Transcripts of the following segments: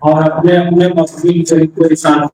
اور اپنے اپنے مذہبی شریف کو اشارہ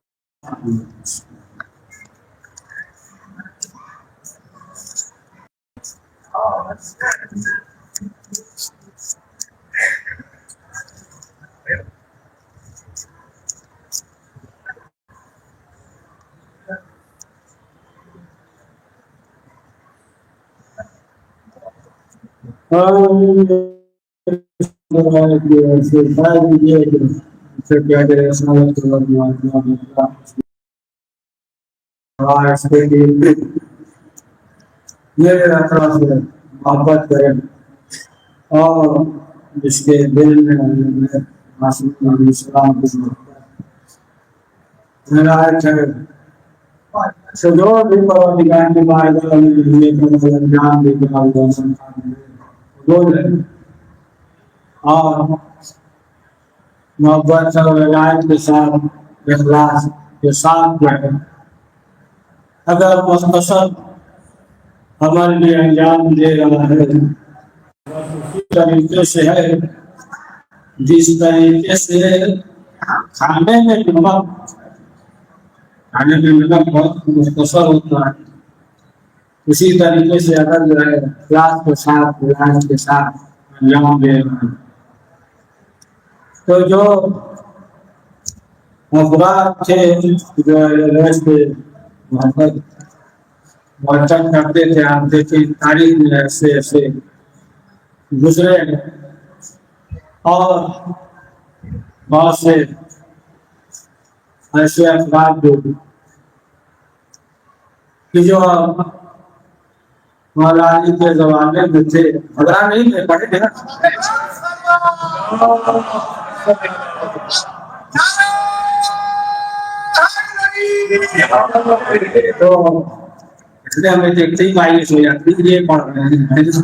محبت کریں اور جس کے دل میں السلام جو بھی پروردگار کی معاہدہ جان دے اور محبت اور ولایت کے ساتھ اخلاص کے ساتھ جو ہے اگر مختصر ہمارے لیے انجام دے رہا ہے اسی طریقے سے ہے جس طریقے سے کھانے میں نمک بہت مختصر ہوتا ہے اسی طریقے سے اگر جو ہے اخلاص کے ساتھ ولایت کے ساتھ انجام دے رہا ہے تو جو افراد تھے جو محبت مرچن کرتے تھے آپ دیکھیں تاریخ میں ایسے ایسے گزرے اور بہت سے ایسے افراد جو مولا علی کے زمانے میں تھے بھگڑا نہیں تھے پڑھے تھے تو اس لیے ہمیں دیکھتے ہی مایوس ہو جاتی ہے یہ پڑھ رہے ہیں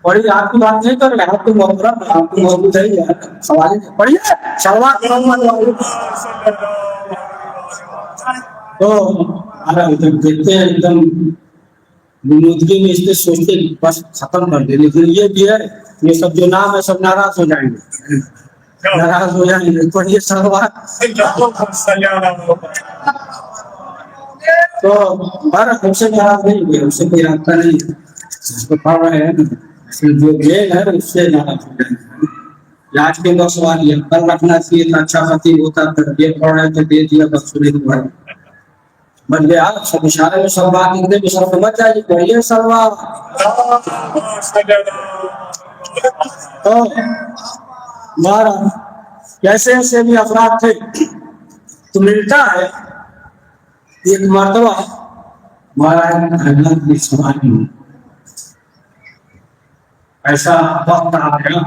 اور یہ آپ کی بات نہیں کر رہے آپ کو محترم آپ کو موجود ہے سوال پڑھیے سوال تو دیکھتے ہیں ایک دم نمودگی میں اس لیے سوچتے بس ختم کر دیں لیکن یہ بھی ہے یہ سب جو نام ہے سب ناراض ہو جائیں گے ناراض ہو جائیں گے پڑھیے سوال تو ہم سے ناراض نہیں ہوئے ہم سے کوئی رابطہ نہیں ہے اس کو پڑھ رہے ہیں جو میل ہے اس سے ناراض ہو جائیں گے آج کے دو سوال یہ کل رکھنا چاہیے تھا اچھا خطیب ہوتا تھا یہ پڑھ رہے تھے دے دیا بس سنی پڑھ بن گیا سب اشارے میں سب بات اتنے بھی سب سمجھ جائے پڑھیے سوال تو ہمارا کیسے ایسے بھی افراد تھے تو ملتا ہے ایک مرتبہ ہمارا سوال ایسا وقت آ گیا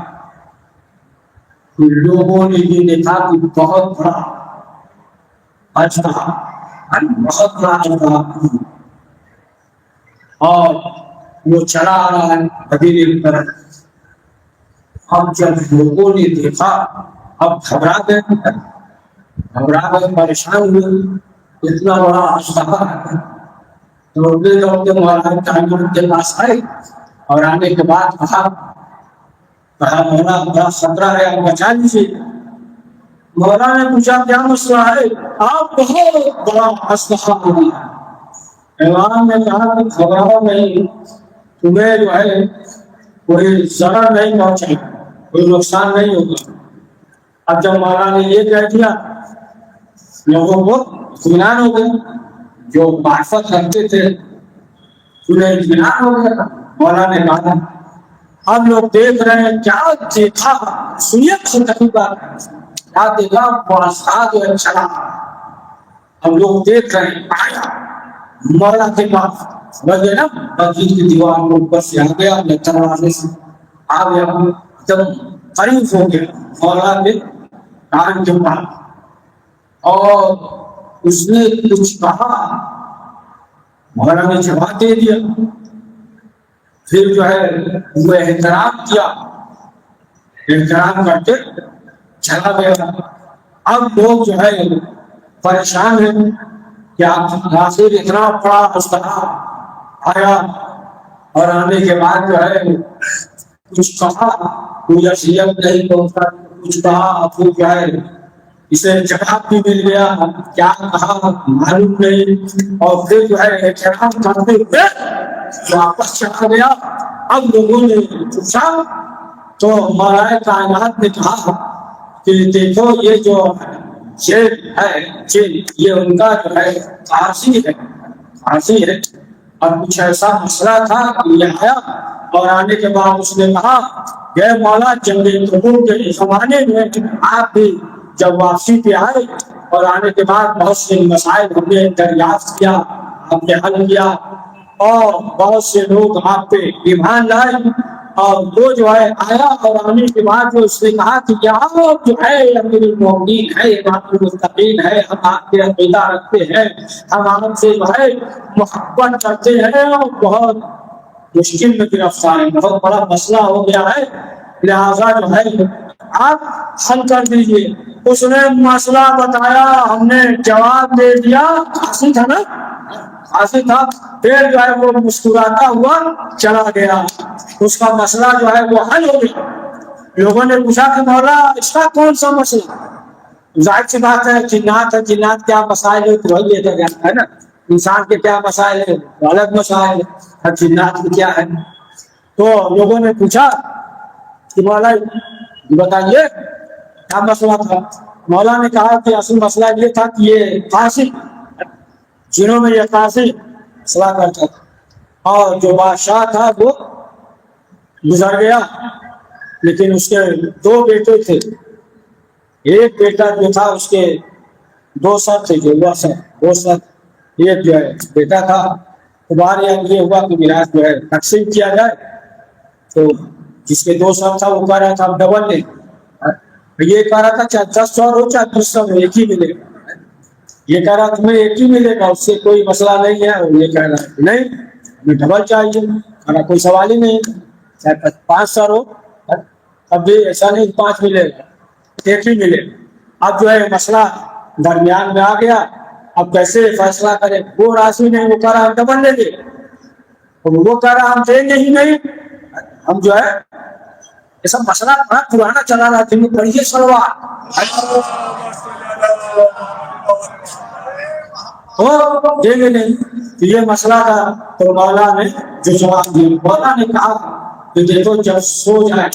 کہ لوگوں نے یہ دیکھا کہ بہت بڑا حج تھا بہت بڑا حج تھا اور وہ چلا آ رہا ہے مدینے پر اب جب لوگوں نے دیکھا اب گھبرا گئے پریشان ہوئے اتنا بڑا حج تھا تو لوگ مولانا کے پاس آئے اور آنے کے بعد کہا مولا بڑا خطرہ ہے آپ بچا لیجیے مولا نے پوچھا کیا مسئلہ ہے آپ بہت بڑا اسلحہ ہو گیا ایوان نے کہا کہ گھبراؤ نہیں تمہیں جو ہے کوئی ضرر نہیں پہنچے کوئی نقصان نہیں ہوگا اب جب مولا نے یہ کہہ دیا لوگوں کو اطمینان ہو گیا جو معرفت رکھتے تھے انہیں اطمینان ہو گیا مولا نے کہا اب لوگ دیکھ رہے ہیں کیا دیکھا سنیے کیا دیکھا بڑا ساتھ چلا ہم لوگ دیکھ رہے ہیں آیا مولا کے پاس بجے نا مسجد کی دیوار کو اوپر سے آ گیا دروازے سے آ گیا جب قریب ہو گیا مولا کے کان کے پاس اور اس نے کچھ کہا مولا نے جواب دے دیا پھر جو ہے وہ احترام کیا احترام کر کے چلا گیا اب لوگ جو ہے پریشان ہیں کہ آخر اتنا بڑا اسلحہ آیا اور آنے کے بعد جو ہے کچھ کہا، کوئی اصلیت نہیں پہنچا، کچھ کہا پھر جو ہے اسے جواب بھی مل گیا، کیا کہا معلوم نہیں، اور پھر جو ہے احترام کرتے ہوئے واپس چلا گیا۔ اب لوگوں نے پوچھا تو مولا کائنات نے کہا کہ دیکھو یہ جو جیل ہے، جیل یہ ان کا جو ہے قاضی ہے، قاضی ہے، اور کچھ ایسا مسئلہ تھا کہ یہ آیا، اور آنے کے بعد اس نے کہا کہ مولا جنگ تبوک کے زمانے میں آپ بھی جب واپسی پہ آئے اور آنے کے بعد بہت سے مسائل ہم نے دریافت کیا، ہم نے حل کیا، اور بہت سے لوگ آپ پہ ایمان لائے، اور وہ جو ہے آیا اور آنے کے بعد جو اس نے کہا کہ آپ جو ہے امیر المومنین ہے، امام المتقین ہے، ہم آپ کے عقیدہ رکھتے ہیں، ہم آپ سے جو ہے محبت کرتے ہیں، اور بہت مشکل میں گرفتار ہے، بہت بڑا مسئلہ ہو گیا ہے، لہذا جو ہے آپ حل کر دیجیے۔ اس نے مسئلہ بتایا، ہم نے جواب دے دیا، حاصل تھا نا، حاصل تھا، پھر جو ہے وہ مسکراتا ہوا چلا گیا، اس کا مسئلہ جو ہے وہ حل ہو گیا۔ لوگوں نے پوچھا کہ مولا اس کا کون سا مسئلہ؟ ظاہر سی بات ہے، جنات ہے، جنات کیا مسائل ہے تو وہی لیتا جاتا ہے نا، انسان کے کیا مسائل ہے الگ مسائل ہے، جنات کی کیا ہے۔ تو لوگوں نے پوچھا کہ مولا بتائیے کیا مسئلہ تھا؟ مولا نے کہا کہ اصل مسئلہ یہ تھا کہ یہ قاصد، جنہوں میں یہ قاصد مسئلہ کرتا تھا، اور جو بادشاہ تھا وہ گزر گیا، لیکن اس کے دو بیٹے تھے، ایک بیٹا جو تھا اس کے دو سر تھے، جو دو سر، ایک جو ہے بیٹا تھا، تمہارے یہاں یہ ہوا کہ میراث جو ہے تقسیم کیا جائے، تو جس کے دو سر تھا وہ کہہ رہا تھا ڈبل لے، یہ کہہ رہا تھا چاہے 10 سو ہو چاہے 20 سو ایک ہی ملے گا، یہ کہہ رہا تمہیں ایک ہی ملے گا، اس سے کوئی مسئلہ نہیں ہے، اور یہ کہہ رہا ہے نہیں ہمیں ڈبل چاہیے، کہہ رہا کوئی سوال ہی نہیں، چاہے 5 سر ہو اب بھی ایسا نہیں 5 ملے گا، ایک ہی ملے گا۔ اب جو ہے مسئلہ درمیان میں آ گیا، اب کیسے فیصلہ کرے؟ وہ راضی نہیں، وہ کہہ رہا ہم ڈبل لیں گے، وہ کہہ رہا ہم دیں گے ہی نہیں، ہم جو ہے یہ سب مسئلہ بڑا پرانا چلا رہا تھا، پڑھیے سلوات دیں گے نہیں، تو یہ مسئلہ تھا۔ تو مولا نے جو جواب دیا، مولا نے کہا کہ دیکھو جب سو جائے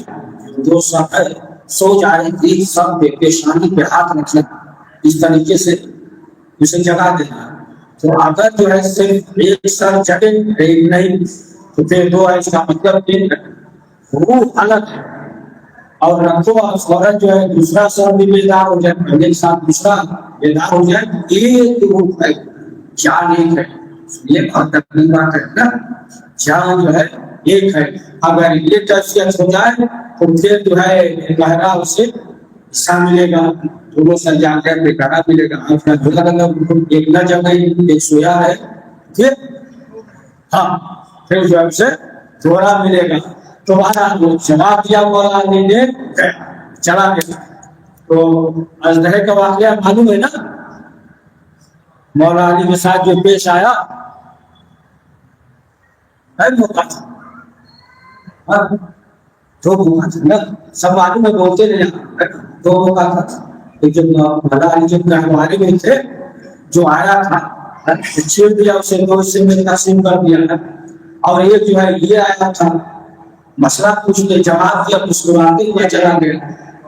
دو سر سو جائے، ایک سر پہ پیشانی پہ ہاتھ رکھنا، اس طریقے سے اسے جگا دینا، تو اگر جو ہے صرف ایک سر جگے ایک نہیں تو پھر دو ہے، اس کا مطلب ایک روح الگ ہے، اور رکھو عورت جو ہے دوسرا سر بھی بیدار ہو جائے، پہلے ساتھ دوسرا بیدار ہو جائے، ایک روح ہے، جان ایک ہے، یہ بہت تکلیف بات ہے نا، جان جو ہے ایک ہے، اگر یہ کیفیت ہو جائے تو پھر جو ہے گہرا اسے حصہ ملے گا، دونوں سر جا کر بیکارا ملے گا، آپ کا دھلا لگا ایک نہ جگہ ایک سویا ہے، پھر ہاں پھر جو ہے اسے جوڑا ملے گا۔ تو وہ جواب دیا مولا علی نے، چلا گیا۔ تو اژدہے کا واقعہ معلوم ہے نا، مولا علی کے ساتھ جو پیش آیا موقع تھا، دو موقع تھا نا، سب معلوم ہے، بولتے نہیں، دو موقع تھا، لیکن مولا علی جب ہمارے میں تھے جو آیا تھا چھیڑ دیا اسے، دو حصے میں تقسیم کر دیا، اور ایک جو ہے یہ آیا تھا مسئلہ کچھ نے جواب دیا، مسکراتے ہوئے چلا گیا،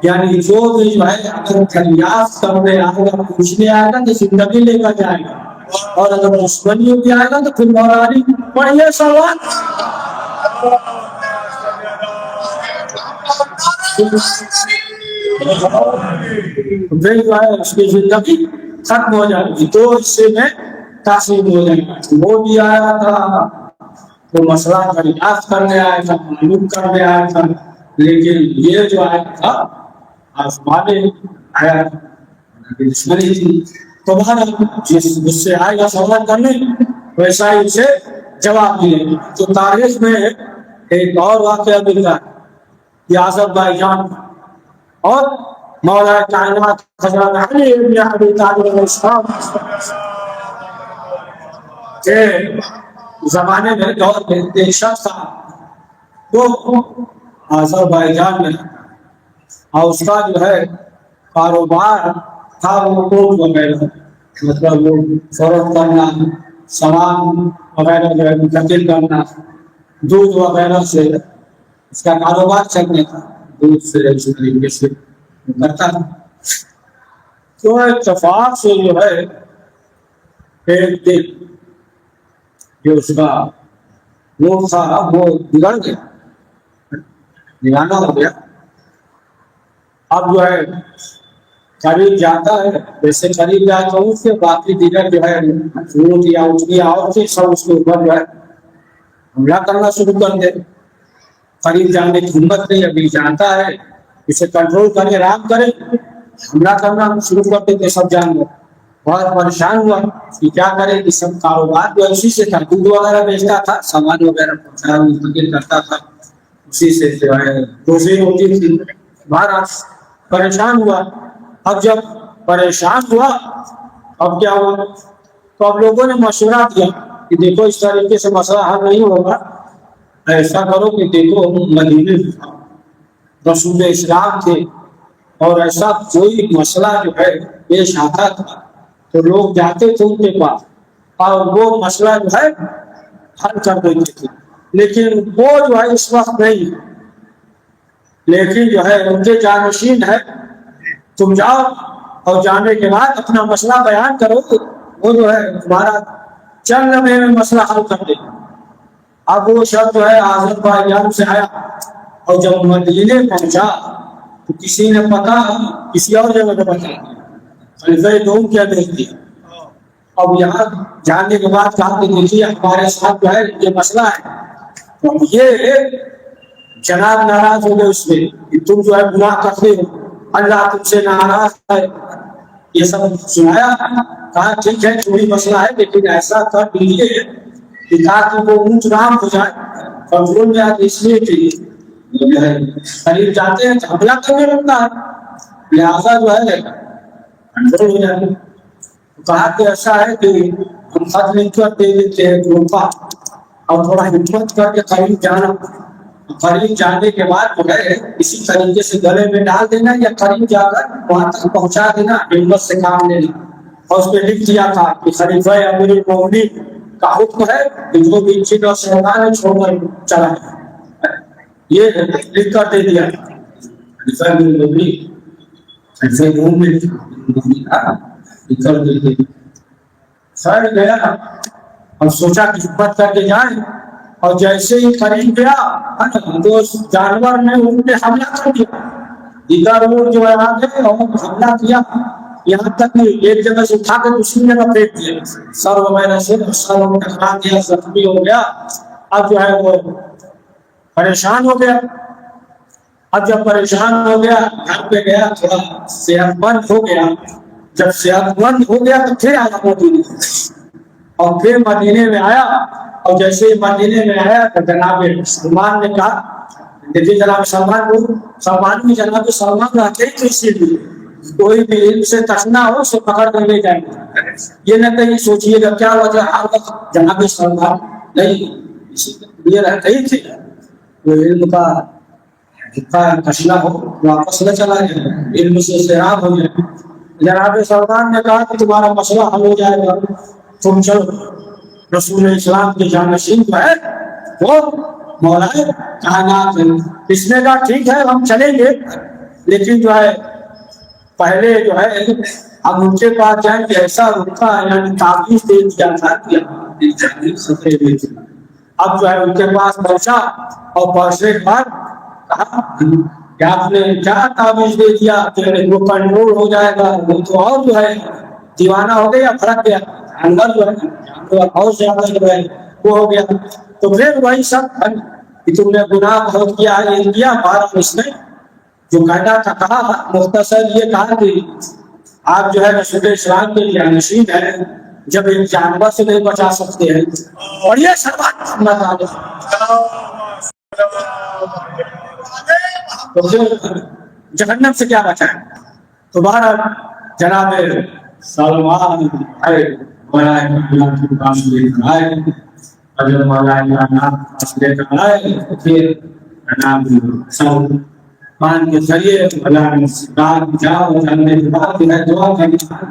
یعنی جو بھی جو ہے اگر دریافت کرنے آئے گا، پوچھنے آئے گا تو زندگی لے کر جائے گا، اور اگر دشمنیوں بھی آئے گا تو پھر مولا علی پڑھیے سوال پھر جو ہے اس کی زندگی ختم ہو جائے گی، دو حصے میں تقسیم ہو جائے گی۔ وہ بھی آیا تھا وہ مسئلہ دریافت کرنے آیا تھا، معلوم کرنے آیا تھا، لیکن یہ جو آیا تھا آسمانے آیا تھا، دشمنی تھی، تو جس سے آئے گا سوال کرنے ویسا ہی اسے جواب دیا۔ تو تاریخ میں ایک اور واقعہ ملتا ہے کہ آذربائیجان اور مولا کائنات حضرت علی بن ابی طالب علیہ السلام زمانے میں دور میں ایک شخص تھا وہ آذربائیجان میں، اور اس کا جو ہے کاروبار تھا وہ کوٹ وغیرہ، مطلب وہ فروخت کرنا، سامان وغیرہ جو ہے منتقل کرنا، دودھ وغیرہ سے اس کا کاروبار چلنے کا، دودھ سے اس طریقے سے کرتا تھا۔ تو اتفاق سے جو ہے ایک دن جو اس کا وہ تھا وہ بگڑ گیا، دیوانہ ہو گیا۔ اب جو ہے قریب جاتا ہے، ویسے قریب جاتا ہوں کہ باقی دیگر جو ہے فروٹ یا اٹھیاں اور چیز سب اس کے اوپر جو ہے حملہ کرنا شروع کر دے۔ قریب جانے کی ہمت نہیں، ابھی جانتا ہے اسے کنٹرول کرے، آرام کرے، حملہ کرنا شروع کر دیتے سب جانور۔ بہت پریشان ہوا کہ کیا کرے، کہ سب کاروبار جو اسی سے تھا، دودھ وغیرہ بیچتا تھا، سامان وغیرہ منتقل کرتا تھا، اسی سے جو ہے روزی ہوتی تھی۔ بہرحال پریشان ہوا۔ اب جب پریشان ہوا اب کیا ہوا، تو اب لوگوں نے مشورہ دیا کہ دیکھو اس طریقے سے مسئلہ حل نہیں ہوگا، ایسا کرو کہ دیکھو مدینے رسول اسلام تھے اور ایسا کوئی مسئلہ جو ہے پیش آتا تھا تو لوگ جاتے تھے ان کے پاس اور وہ مسئلہ جو ہے حل کر دیتے تھے، لیکن وہ جو ہے اس وقت نہیں، لیکن جو ہے ان کے جانشین ہے، تم جاؤ اور جانے کے بعد اپنا مسئلہ بیان کرو، وہ جو ہے تمہارا چند لمحے میں مسئلہ حل کر دے۔ اب وہ شخص جو ہے آذربائیجان سے آیا اور جب مدینے پہنچا تو کسی نے پتا کسی اور جگہ پہ بتا دیا، خلیفہ دوم کیا دیکھ دیا۔ اب یہاں جانے کے بعد کہا کہ دیکھیے ہمارے ساتھ جو ہے یہ مسئلہ ہے، تو یہ جناب ناراض ہو گئے اس میں کہ تم جو ہے گناہ کرتے ہو، اللہ تم سے ناراض ہے، یہ سب سنایا۔ کہا ٹھیک ہے تھوڑی مسئلہ ہے لیکن ایسا کر دیجیے کہ تاکہ وہ اونچ رام ہو جائے، کنٹرول میں آتے، اس لیے کہ قریب جاتے ہیں تو حملہ کرنے لگتا ہے، لہٰذا جو ہے کنٹرول ہو جائے۔ کہا کہ ایسا ہے کہ ہم خط لکھ کر دے دیتے ہیں گروپا، اور تھوڑا ہمت کر کے قریب جانا، قریب جانے کے بعد جو ہے اسی طریقے سے گلے میں ڈال دینا یا قریب جا کر وہاں تک پہنچا دینا، ہمت سے کام لینا۔ اور اس میں لکھ دیا تھا کہ خلیفہ امیر المومنین کا حکم ہے کہ جو بھی چین اور شیطان ہے چھوڑ کر چلا ہے، یہ لکھ کر دے دیا خلیفہ امیر المومنین، خلیفہ مومن لکھ کر دے دیا۔ خیر گیا اور سوچا کہ ہمت کر کے جائیں، اور جیسے ہی قریب گیا تو جانور نے ان پہ حملہ کر دیا، دیگر اونٹ جو ہے آگے اور حملہ کیا، یہاں تک کہ ایک جگہ سے اٹھا کر دوسری جگہ پھینک دیا، سر وغیرہ سے سر ٹکرا دیا، زخمی ہو گیا۔ اب جو ہے وہ پریشان ہو گیا۔ اب جب پریشان ہو گیا گھر پہ گیا، تھوڑا صحت مند ہو گیا۔ جب صحت مند ہو گیا تو پھر آیا مدینے، اور پھر مدینے میں آیا، اور جیسے ہی مدینے میں آیا تو جناب سلمان نے کہا، دیکھیے جناب سلمان بھی جناب سلمان رہتے ہی تو اسی لیے کوئی بھی علم سے تشنا ہو اسے پکڑ کر لے جائیں گے، یہ نہ کہیں سوچیے گا کیا وجہ ہر وقت جناب سلمان نہیں، اسی لیے رہتے ہی تھے، وہ علم کا جتنا تشنا ہو واپس نہ چلا جائے، علم سے سیراب ہو جائے۔ جناب سلمان نے کہا کہ تمہارا مسئلہ حل ہو جائے گا، تم چلو۔ رسول اسلام کے جانشین جو ہے وہ مولا کائنات ہے، اس نے کہا ٹھیک ہے ہم چلیں گے، لیکن جو ہے پہلے جو ہے ہم ان کے پاس جائیں کہ ایسا رکھا یعنی تعویذ دے دیا تھا کہ اب جو ہے ان کے پاس پہنچا، اور پہنچنے کے بعد کہا کہ آپ نے کیا تعویذ دے دیا کہ وہ کنٹرول ہو جائے گا، وہ تو اور جو ہے دیوانہ ہو گیا، پھڑک گیا اندر جو ہے اور زیادہ جو ہے وہ ہو گیا۔ تو پھر وہی سب کہ تم نے گناہ بہت کیا ہے، یہ کیا بات اس نے جو کہنا تھا کہا، مختصر یہ کہا کہ آپ جو ہے رسول اسلام کے جانشین ہیں، جب ایک جانور سے نہیں بچا سکتے ہیں، اور یہ سب تو پھر جہنم سے کیا بچائیں۔ تو بہرحال جناب سلمان اور جب مولانا نام لے کر آئے تو پھر نام سلمان کے ذریعے مولانا سلمان جاؤ جاننے کے بعد جو ہے دعا کرنا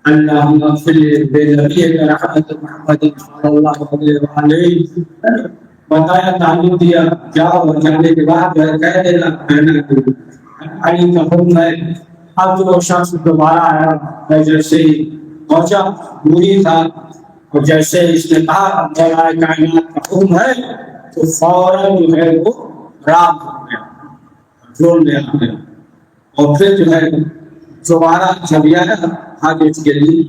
اللهم اغفر لنبيك رحمت محمد صلی اللہ علیہ وآلہ بتایا تعلیم دیا جاؤ جانے کے بعد جو ہے کہہ دینا کہنا علی کا حکم ہے. اب جو شخص دوبارہ آیا میں جیسے ہی پہنچا بری تھا اور جیسے اس نے کہا مولا کائنات کا حکم ہے تو فوراً جو ہے وہ رام ہو گیا ڈرون میں آ گیا. اور پھر جو ہے دوبارہ جب آیا آگے کے لیے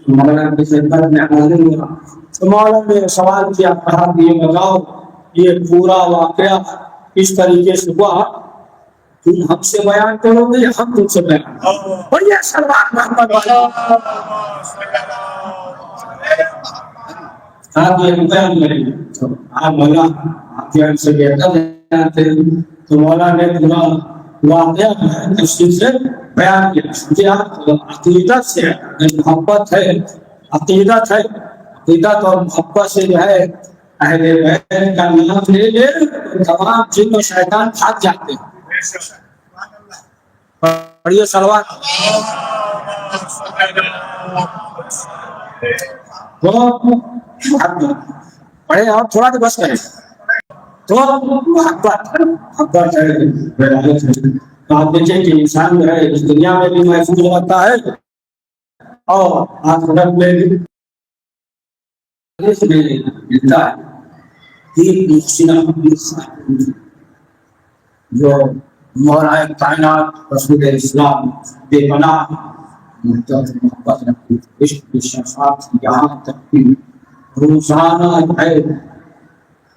مولانا کی خدمت میں حاضر ہوا تو مولانا نے سوال کیا کہا کہ یہ بتاؤ یہ پورا واقعہ اس طریقے سے ہوا تم ہم سے بیان کرو گے یا ہم تم سے بیان اور یہ سلمان محمد ہم بیان کریں گے. آپ مولا آپ کے سے بہتر جانتے ہیں تو مولا نے پورا واقعہ تفصیل سے بیان کیا. مجھے آپ عقیدت سے محبت ہے عقیدت ہے عقیدت اور محبت سے جو ہے اہل بیت کا نام لے لے تمام جن و شیطان بھاگ جاتے ہیں. پڑھیے صلوات پڑھے اور تھوڑا تو بس کریں تو محبت ہے. آپ دیکھیں کہ انسان جو ہے اس دنیا میں بھی محفوظ رہتا ہے اور آخرت میں بھی ملتا ہے. جو مولا کائنات رسول اسلام بے پناہ محبت رکھتی عشق کی شفاعت یہاں تک کہ روزانہ ہے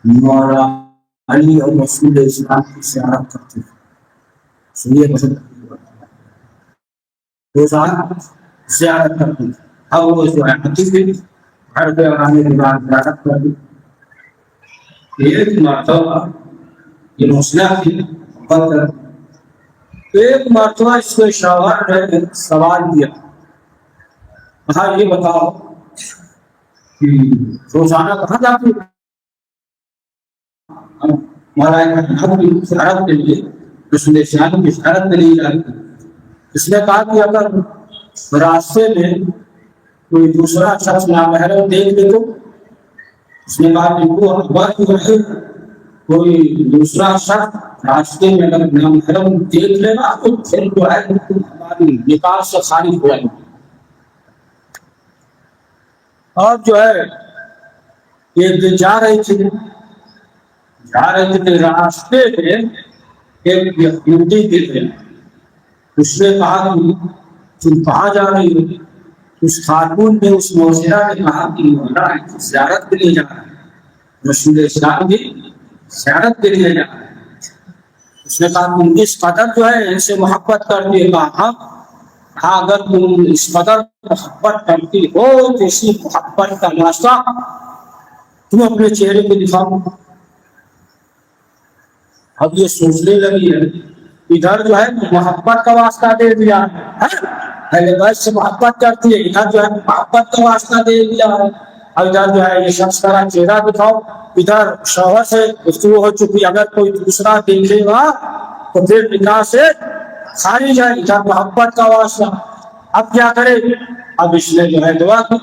مولا علی اور رسول اسلام کی زیارت کرتے ہیں. سنیے پسند روزانہ زیارت کرتے ہیں. اب وہ جو ہے گھر پہ آنے کے بعد زیارت کر دی. ایک مرتبہ یہ مسئلہ تھی ایک مرتبہ اس کے شوہر نے سوال کیا کہا یہ بتاؤ کہ روزانہ کہاں جاتی زیارت کے لیے رسول اسلام کی زیارت کے لیے جاتی. اس نے کہا کہ اگر راستے میں کوئی دوسرا شخص نامحرم دیکھ لے تو اس نے کہا کہ کوئی دوسرا شخص راستے میں اگر نامحرم دیکھ لینا تو پھر جو ہے ہماری نکاح سے خارج ہو جائے گی. اور جو ہے ایک دن جا رہی تھی راستے میں ایک یہودی دکھ گیا. اس نے کہا کہ تم کہاں جا رہی ہو؟ اس خاتون نے اس موسیرہ نے کہا کہ زیارت کے لیے جا رہا ہے رسول اسلام کی زیارت کے لیے جا رہا ہے. اس نے کہا تم اس قدر جو ہے ان سے محبت کرتی ہے. کہا ہاں اگر تم اس قدر محبت کرتی ہو تو اسی محبت کا واسطہ تم اپنے چہرے پہ دکھاؤ. اب یہ سوچنے لگی ہے ادھر جو ہے محبت کا واسطہ دے دیا ہے سے محبت کرتی ہے ادھر جو ہے محبت کا واسطہ دے دیا ہے اور ادھر جو ہے یہ شخص کا چہرہ دکھاؤ. ادھر شوہر سے گفتگو ہو چکی اگر کوئی دوسرا دیکھے گا تو پھر نکاح سے خارج ہے. ادھر محبت کا واسطہ اب کیا کرے؟ اب اس نے جو ہے دعا کی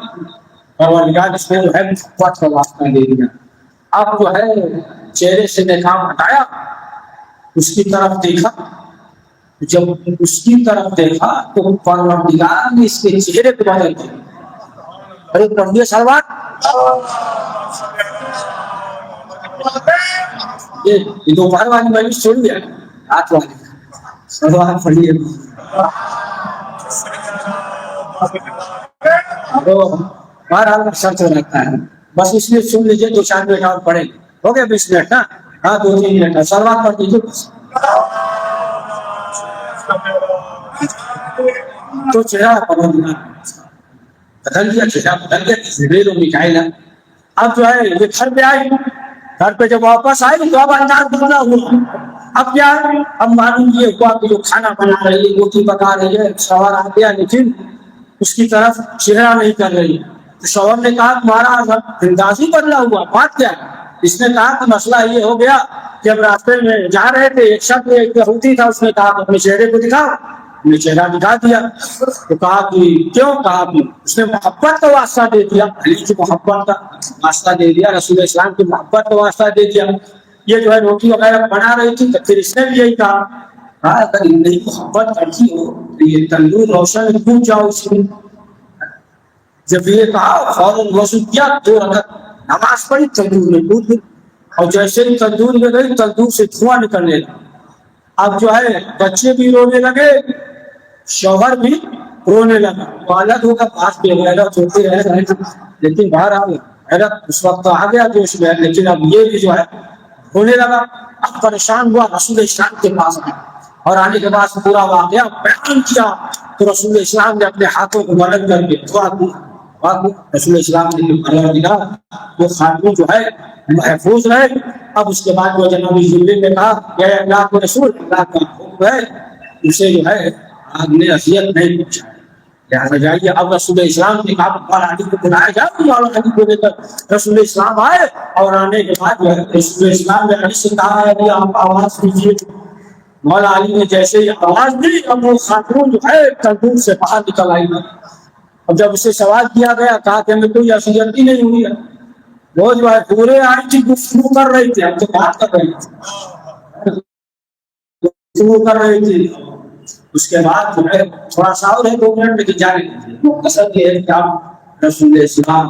اور اس نے جو ہے محبت کا واسطہ دے دیا. اب جو ہے چہرے سے نکاح ہٹایا اس کی طرف دیکھا. جب اس کی طرف دیکھا تو پروردگار نے اس کے چہرے کو بدل دیا. ارے پڑھیے سلوات یہ دوپہر والی مجلس چھوڑ گیا رات والی سلوات پڑھیے. بہرحال سچ رہتا ہے بس اس لیے سن لیجیے 2-4 منٹ اور پڑھیں گے. ہو گیا 20 منٹ نا ہاں 2-3 منٹ سلوات پڑھ دیجیے تو چہرہ بدل گیا. چہرہ بدل گیا جبریل و میکائیل. اب جو ہے یہ گھر پہ آئی. گھر پہ جب واپس آئی تو اب انداز بدلا ہوا. اب کیا اب معلوم یہ ہوا کہ جو کھانا بنا رہی ہے روٹی پکا رہی ہے شوہر آ گیا لیکن اس کی طرف چہرہ نہیں کر رہی. تو شوہر نے کہا تمہارا انداز ہی بدلا ہوا، بات کیا ہے؟ اس نے کہا کہ مسئلہ یہ ہو گیا کہ اب راستے میں جا رہے تھے، ایک شخص ایک یہودی تھا، اس نے کہا کہ اپنے چہرے کو دکھاؤ، نے چہرہ دکھا دیا، تو کہا کہ کیوں؟ کہا کہ اس نے محبت کا واسطہ دے دیا، علی کی محبت کا واسطہ دے دیا، رسول اسلام کی محبت کا واسطہ دے دیا۔ یہ جو ہے روٹی وغیرہ بنا رہی تھی، تو پھر اس نے بھی یہی کہا اگر نہیں محبت کرتی ہو تو یہ تندور روشن کیوں جاؤ اس میں؟ جب یہ کہا فوراً وضو کیا، 2 رکعت نماز پڑھی، تندور میں کود گئی، اور جیسے ہی تندور میں گئی تندور سے دھواں نکلنے لگا۔ اب جو ہے بچے بھی رونے لگے، شوہر بھی رونے لگا، تو الگ ہو کر بات پہ غیرت ہوتے رہے، لیکن بہرحال غیرت اس وقت آ گیا جوش میں، لیکن اب یہ بھی جو ہے ہونے لگا۔ اب پریشان ہوا، رسول اسلام کے پاس آیا، اور آنے کے بعد پورا واقعہ بیان کیا، تو رسول اسلام نے اپنے ہاتھوں کو بلند کر کے دعا کی، رسول اسلام نے پڑھا دیا وہ خاتون جو ہے محفوظ رہے۔ اب اس کے بعد وہ جناب جبریل نے کہا کہ اللہ کے رسول، اللہ کا حکم ہے اسے جو ہے آگ نے اذیت نہیں پہنچائی، لہٰذا جائیے۔ اب رسول اسلام نے کہا مولا علی کو بلایا جائے، مولا علی کو لے کر رسول اسلام آئے، اور آنے کے بعد جو ہے رسول اسلام نے علی سے کہا کہ آپ آواز دیجیے۔ مولا علی نے جیسے ہی آواز دی، اب وہ خاتون جو ہے تندور سے باہر نکل آئی۔ اور جب اسے سوال کیا گیا، کہا کہ ہمیں کوئی اذیت ہی نہیں ہوئی ہے، وہ جو ہے پورے آئی تھی گفتگو کر رہی تھی، ہم تو بات کر رہی تھی، گفتگو کر رہی تھی۔ اس کے بعد جو ہے تھوڑا سا اور ہے 2 منٹ میں جانے دیجیے، مقصد یہ ہے کہ آپ رسول اسلام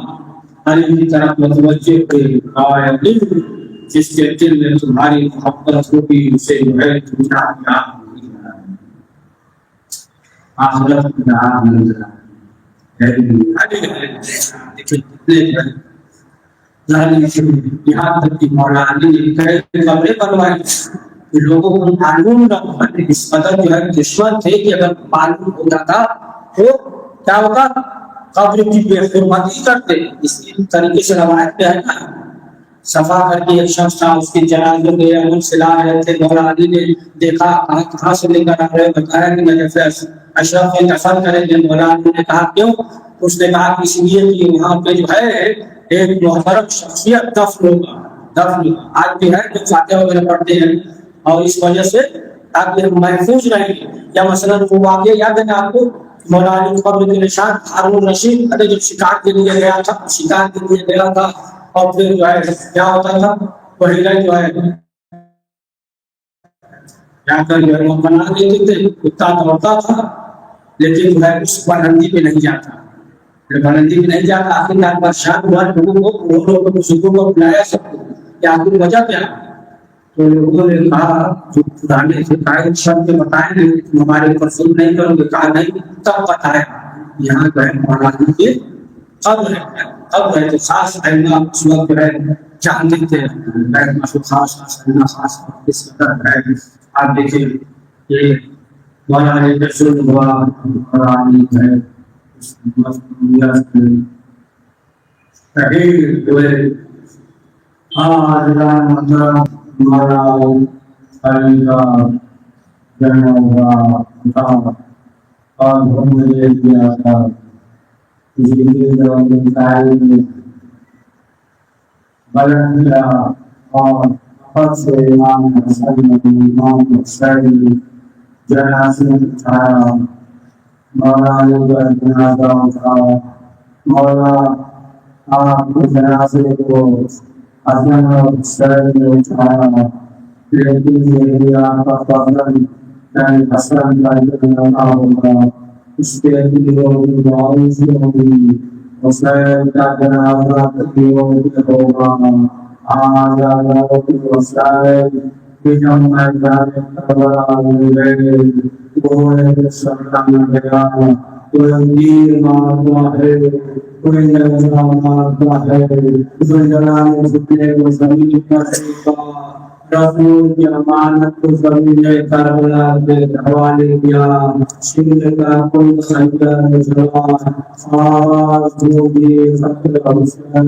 علی کی طرف متوجہ ہوئے، جس کے دل میں تمہاری محبت ہوگی اسے جو ہے تمہارا آخرت میں آگ نظر آئے۔ یہاں تک کہ مولا علی نے کمرے بنوائے، لوگوں کو معلوم نہ ہو، اس قدر جو ہے دشمن تھے کہ اگر معلوم ہو جاتا تو کیا ہوگا، قبر کی بے حرمتی کرتے۔ اس طریقے سے روایت میں ہے نا، صفا کر کے ایک شخص تھا، اس کی جنازے میں امن سے لا رہے تھے، مولا علی نے دیکھا کہاں سے لے کر آ رہے، بتایا کہ میں اشرف کے دفن کریں گے۔ مولا علی نے کہا کیوں؟ اس نے کہا اس لیے کہ وہاں پہ جو ہے ایک محترم شخصیت دفن ہوگا، آج بھی ہے جو فاتحہ وغیرہ پڑھتے ہیں، اور اس وجہ سے تاکہ ہم محفوظ رہیں گے۔ یا مثلاً وہ واقعہ یاد ہے نا آپ کو، مولا علی قبر کے نشان ہارون رشید جب شکار کے لیے گیا تھا، شکار کے لیے گیا تھا، اور پھر جو ہے کیا ہوتا تھا، پہلے جو ہے جا کر جو ہے وہ بنا دیتے تھے، کتا دوڑتا تھا لیکن جو ہے اس بلندی پہ نہیں جاتا، بلندی پہ نہیں جاتا۔ آخر بادشاہ لوگوں کو سکوں کو بلایا سب کو کہ آخر وجہ کیا ہے؟ تو لوگوں نے کہا جو پرانے سے قائد شب میں بتائیں گے ہمارے اوپر سن نہیں کرو گے، کہا نہیں تب بتایا یہاں جو ہے مولا علی کے قبر ہے، قبر ہے تو خاص رہنا اس وقت جو ہے جانتے تھے خاص خاص اس قدر ہے۔ آپ دیکھیں یہ مولا علی رسول ہوا قرآن ہے، اس مسئولیت تحریر ہوئے آجران مطلب مولا علی کا جنم ہوا تھا، اور ہم نے کیا تھا بلند کیا، اور خود سے امام حسن امام حسین جنازے اٹھایا، مولا علی کا جنازہ اٹھایا، مولا آپ کے جنازے کو حسن اور حسین نے اٹھایا، لیکن یہ آپ کا فضل حسن کا جنازہ ہوگا، اس کے لیے دعائی سے ہوگی، حسین کا جنازہ ہوگا۔ آج حسین کہ جب میدان کربلا میں گئے، کوئی سلطان گیا، کوئی تیر مارتا ہے، کوئی نظرہ مارتا ہے، کوئی جلانے جھکنے کو زمین کا سیکھا، رسول کی امانت کو زمین کربلا کے حوالے کیا، شیر کا کوئی خنجر جوان آواز ہوگی فخر حسین،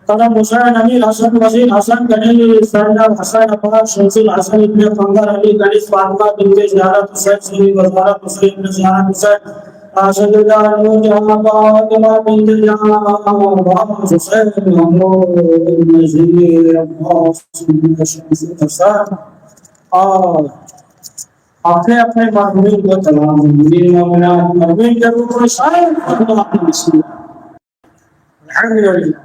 قدم حسین امیر حسن وزیر حسن غنی سردار حسن عباس شمسی حسن ابن فنگر علی گنیش فاطمہ بنت زیارت حسین سری وزارت حسین بن زیارت حسین راشد اللہ نور جہاں فاطمہ بنت جہاں حسین محمود بن زیر عباس بن شمسی حسین اور اپنے اپنے مرحومین کو تمام زندگی مومنات مرحومین کے روح کو شاید اللہ کی بسم اللہ الحمدللہ اللہ